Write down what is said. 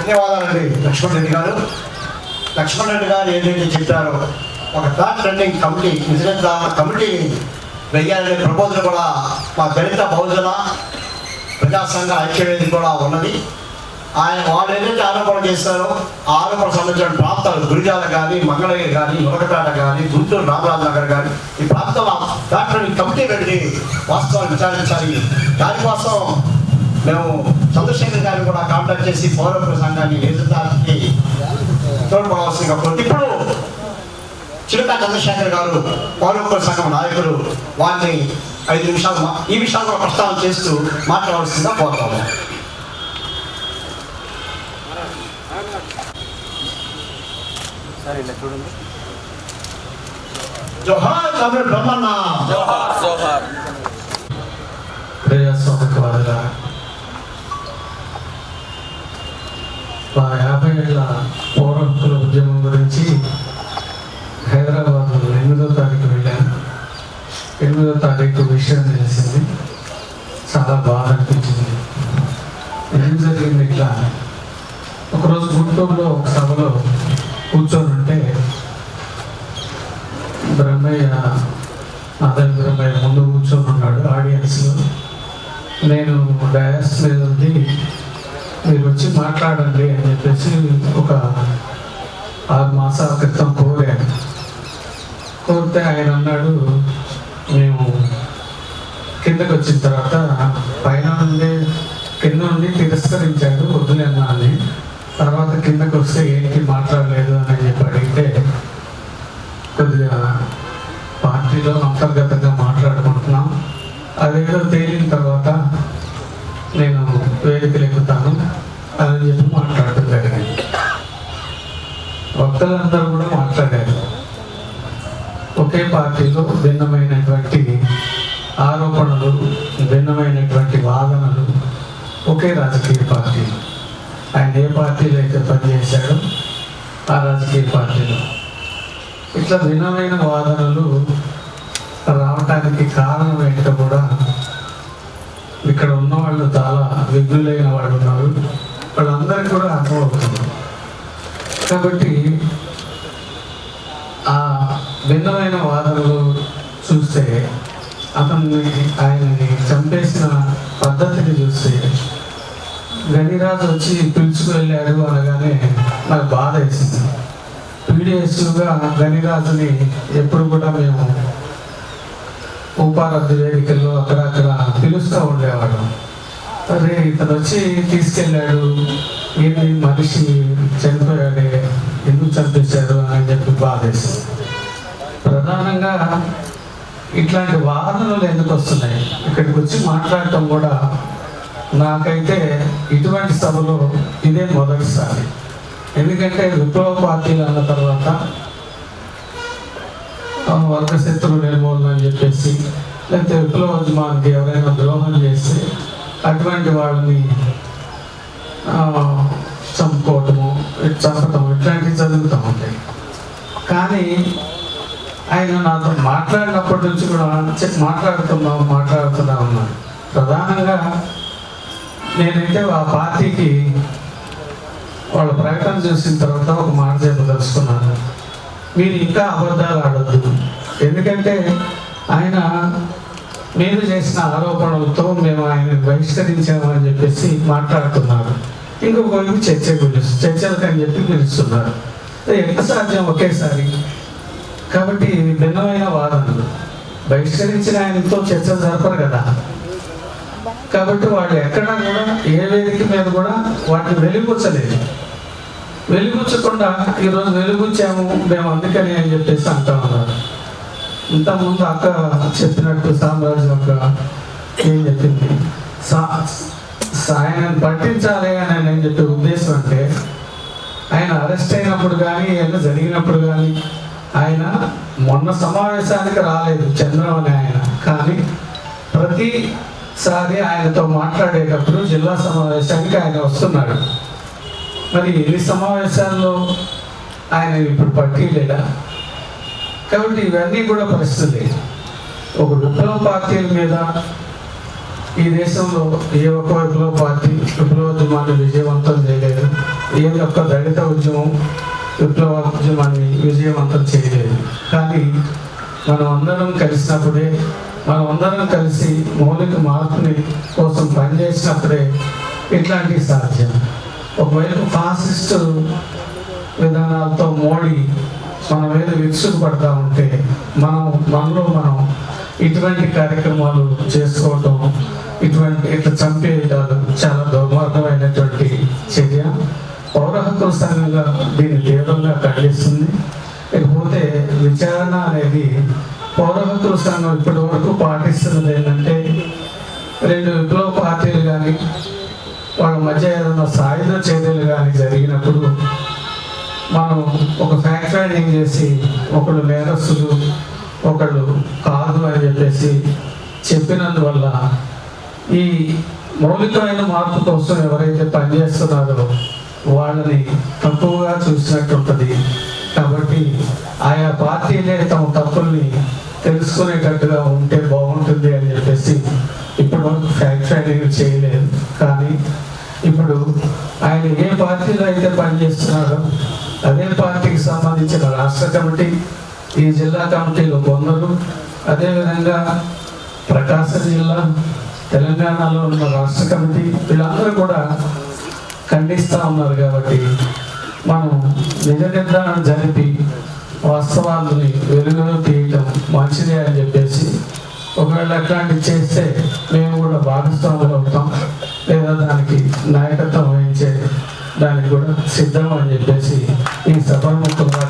ధన్యవాదాలండి లక్ష్మణ్ రెడ్డి గారు. లక్ష్మణ్ రెడ్డి గారు ఏదైతే చెప్పారో ఒక థాట్ రన్నింగ్ కమిటీ, నిజంగా కమిటీని వెయ్యాలనే ప్రపోజల్ కూడా మా దళిత బహుజన ప్రజా సంఘ ఐక్యవేదిక కూడా ఉన్నది. వాళ్ళు ఏదైతే ఆరోపణ చేస్తారో ఆ ఆరోపణ సంబంధించిన ప్రాంతాలు గురిజాల కానీ, మంగళగిరి కానీ, మునకపేట కానీ, గుంటూరు రామరాజు నగర్ కానీ ఈ ప్రాంతాల థాట్ రన్నింగ్ కమిటీ పెట్టి వాస్తవాన్ని విచారించాలి. దానికోసం మేము చంద్రశేఖర్ గారిని కూడా కాంటాక్ట్ చేసి పౌరపుర సంఘాన్ని ఎదుర్దానికి తోడ్పడవలసిందిగా కోరుతూ ఇప్పుడు చిలుక చంద్రశేఖర్ గారు పౌరపుర సంఘం నాయకులు వారిని 5 నిమిషాలు ఈ విషయాలు కూడా ప్రస్తావన చేస్తూ మాట్లాడవలసిందిగా కోరుతాము. చూడండి. జోహార్ కామ్రేడ్ బ్రహ్మన్న. జోహార్ జోహార్. ప్రజాస్వామికవాదుల 50 ఏళ్ల పౌర హక్కుల ఉద్యమం గురించి హైదరాబాద్ 8వ తారీఖు వెళ్ళాను. 8వ తారీఖు విషయం తెలిసింది. చాలా బాధ అనిపించింది. ఏం జరిగింది? ఇట్లా ఒకరోజు గుంటూరులో ఒక సభలో కూర్చొని ఉంటే బ్రహ్మయ్య ముందు కూర్చొని ఉన్నాడు ఆడియన్స్లో. నేను డయాస్ మీద ఉంది, మీరు వచ్చి మాట్లాడండి అని చెప్పేసి ఒక 6 మాసాల క్రితం కోరాను. కోరితే ఆయన అన్నాడు, మేము కిందకు వచ్చిన తర్వాత కింద నుండి తిరస్కరించాడు వద్దులేనా అని. తర్వాత కిందకు వస్తే ఏంటి మాట్లాడలేదు అని చెప్పి అడిగితే కొద్దిగా పార్టీలో అంతర్గతంగా మాట్లాడుకుంటున్నాం, అదేదో తేలిన తర్వాత నేను వేదికలు ఎక్కుతాను అని చెప్పి మాట్లాడటం జరిగింది. వక్తలందరూ కూడా మాట్లాడారు. ఒకే పార్టీలో భిన్నమైనటువంటి ఆరోపణలు, భిన్నమైనటువంటి వాదనలు, ఒకే రాజకీయ పార్టీ. ఆయన ఏ పార్టీలో అయితే పనిచేశాడో ఆ రాజకీయ పార్టీలో ఇట్లా భిన్నమైన వాదనలు రావటానికి కారణం ఏంటో కూడా ఇక్కడ ఉన్న వాళ్ళు చాలా విఘ్నులైన వాళ్ళు ఉన్నారు. వాళ్ళందరికీ కూడా అర్థమవుతుంది. కాబట్టి ఆ భిన్నమైన వాదనలు చూస్తే ఆయనని చంపేసిన పద్ధతిని చూస్తే గనిరాజు వచ్చి పిలుచుకు వెళ్ళాడు అనగానే నాకు బాధ వేసింది. పీడిఎస్గా గనిరాజుని ఎప్పుడు కూడా మేము ఉపారద్దు వేదికల్లో అక్కడక్కడ పిలుస్తూ ఉండేవాడు. అరే ఇతను వచ్చి తీసుకెళ్ళాడు, ఏమి మనిషి చనిపోయాడే, ఎందుకు చంపేశాడు అని చెప్పి బాధ వేసింది. ప్రధానంగా ఇట్లాంటి వాదనలు ఎందుకు వస్తున్నాయి? ఇక్కడికి వచ్చి మాట్లాడటం కూడా నాకైతే ఇటువంటి సభలో ఇదే మొదటిసారి. ఎందుకంటే విప్లవ పార్టీలు అన్న తర్వాత వర్గ శత్రువు నిర్మూలన అని చెప్పేసి, లేకపోతే విప్లవోద్యమానికి ఎవరైనా ద్రోహం చేస్తే అటువంటి వాళ్ళని చంపుకోవటము, చంపటం ఇట్లాంటివి జరుగుతూ ఉంటాయి. కానీ ఆయన నాతో మాట్లాడినప్పటి నుంచి కూడా మాట్లాడుతున్నా ఉన్నాను. ప్రధానంగా నేనైతే ఆ పార్టీకి వాళ్ళ ప్రకటన చూసిన తర్వాత ఒక మాట చెప్పదలుచుకున్నాను, మీరు ఇంకా అబద్ధాలు ఆడొద్దు. ఎందుకంటే ఆయన మీరు చేసిన ఆరోపణలతో మేము ఆయన బహిష్కరించామని చెప్పేసి మాట్లాడుతున్నారు. ఇంకొక వైపు చర్చలకు అని చెప్పి పిలుస్తున్నారు. ఎంత సాధ్యం ఒకేసారి? కాబట్టి భిన్నమైన వాదనలు బహిష్కరించిన ఆయనతో చర్చలు జరపరు కదా. కాబట్టి వాళ్ళు ఎక్కడా కూడా ఏ వేదిక మీద కూడా వాటిని వెలిబుచ్చలేదు. వెలిబుచ్చకుండా ఈరోజు వెలిబుచ్చాము మేము అందుకని అని చెప్పేసి అంటా ఉన్నారు. ఇంతకుముందు అక్క చెప్పినట్టు సామ్రాజ్యం అక్క ఏం చెప్పింది, ఆయనను పట్టించాలి అని చెప్పే ఉద్దేశం అంటే ఆయన అరెస్ట్ అయినప్పుడు కానీ ఏమైనా జరిగినప్పుడు కానీ ఆయన మొన్న సమావేశానికి రాలేదు చంద్రబాబు ఆయన, కానీ ప్రతిసారి ఆయనతో మాట్లాడేటప్పుడు జిల్లా సమావేశానికి ఆయన వస్తున్నాడు. మరి ఎన్ని సమావేశాల్లో ఆయన ఇప్పుడు పట్టిలేదా? కాబట్టి ఇవన్నీ కూడా పరిస్థితులే. ఒక విప్లవ పార్టీల మీద ఈ దేశంలో ఏ ఒక్క విప్లవ పార్టీ విప్లవోద్యమాన్ని విజయవంతం చేయలేదు. ఏది ఒక్క దళిత ఉద్యమం విప్లవ ఉద్యమాన్ని విజయవంతం చేయలేదు. కానీ మనం అందరం కలిసినప్పుడే, మనం అందరం కలిసి మౌలిక మార్పుని కోసం పనిచేసినప్పుడే ఇట్లాంటివి సాధ్యం. ఒకవైపు ఫాసిస్ట్ విధానాలతో మోడీ మన మీద విసుగు పడతా ఉంటే మనలో మనం ఇటువంటి కార్యక్రమాలు చేసుకోవటం, ఇట్లా చంపేయడాలు చాలా దుర్మార్గమైనటువంటి చర్య. పౌర హక్కుల సంఘంగా దీన్ని తీవ్రంగా ఖండిస్తుంది. ఇకపోతే విచారణ అనేది పౌర హక్కుల సంఘం ఇప్పటి వరకు పాటిస్తున్నది ఏంటంటే, రెండు విప్లవ పార్టీలు కానీ వాళ్ళ మధ్య ఏదైనా సాయుధ చర్యలు కానీ జరిగినప్పుడు మనం ఒక ఫ్యాక్ట్ ఫైండింగ్ చేసి ఒకళ్ళు నేరస్తులు ఒకళ్ళు కాదు అని చెప్పేసి చెప్పినందువల్ల ఈ మౌలికమైన మార్పు కోసం ఎవరైతే పనిచేస్తున్నారో వాళ్ళని తక్కువగా చూసినట్టు ఉంటుంది. కాబట్టి ఆయా పార్టీలే తమ తప్పుల్ని తెలుసుకునేటట్టుగా ఉంటే బాగుంటుంది అని చెప్పేసి ఇప్పుడు ఫ్యాక్ట్ ఫైండింగ్ చేయలేదు. కానీ ఇప్పుడు ఆయన ఏ పార్టీలో అయితే పనిచేస్తున్నారో అదే పార్టీకి సంబంధించిన రాష్ట్ర కమిటీ, ఈ జిల్లా కమిటీలో కొందరు, అదేవిధంగా ప్రకాశం జిల్లా, తెలంగాణలో ఉన్న రాష్ట్ర కమిటీ, వీళ్ళందరూ కూడా ఖండిస్తూ ఉన్నారు. కాబట్టి మనం నిజ నిర్ధారణ జరిపి వాస్తవాలని వెలుగులో తీయటం మంచిదే అని చెప్పేసి, ఒకవేళ అట్లాంటివి చేస్తే మేము కూడా భాగస్వాములు అవుతాం, లేదా దానికి నాయకత్వం వహించే దానికి కూడా సిద్ధం అని చెప్పేసి ఈ సభాముఖంగా